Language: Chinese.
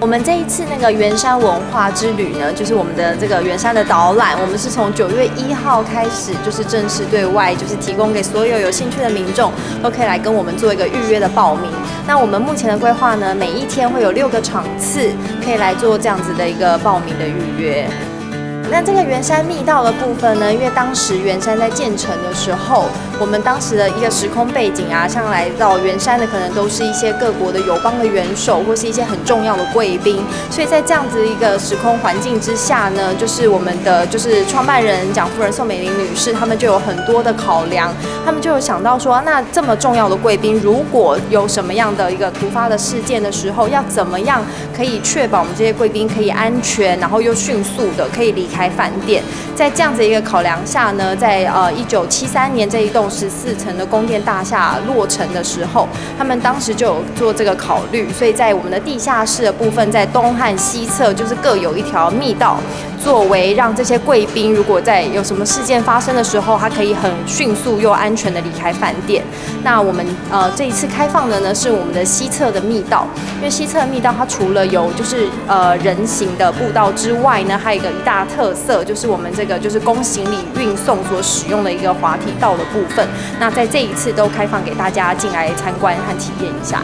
我们这一次那个圆山文化之旅呢，就是我们的这个圆山的导览，我们是从9月1号开始，就是正式对外，就是提供给所有有兴趣的民众都可以来跟我们做一个预约的报名。那我们目前的规划呢，每一天会有6个场次，可以来做这样子的一个报名的预约。那这个圆山密道的部分呢，因为当时圆山在建成的时候，我们当时的一个时空背景啊，像来到圆山的可能都是一些各国的友邦的元首，或是一些很重要的贵宾，所以在这样子一个时空环境之下呢，就是我们的就是创办人蒋夫人宋美龄女士，他们就有很多的考量，他们就有想到说，那这么重要的贵宾，如果有什么样的一个突发的事件的时候，要怎么样可以确保我们这些贵宾可以安全，然后又迅速的可以离开饭店。在这样子一个考量下呢，在1973年这一栋14层的宫殿大厦落成的时候，他们当时就有做这个考虑，所以在我们的地下室的部分，在东和西侧就是各有一条密道，作为让这些贵宾如果在有什么事件发生的时候，他可以很迅速又安全的离开饭店。那我们这一次开放的呢是我们的西侧的密道，因为西侧的密道它除了有就是人行的步道之外呢，还有一个一大特色就是我们这个就是供行李运送所使用的一个滑梯道的部分。那在这一次都开放给大家进来参观和体验一下。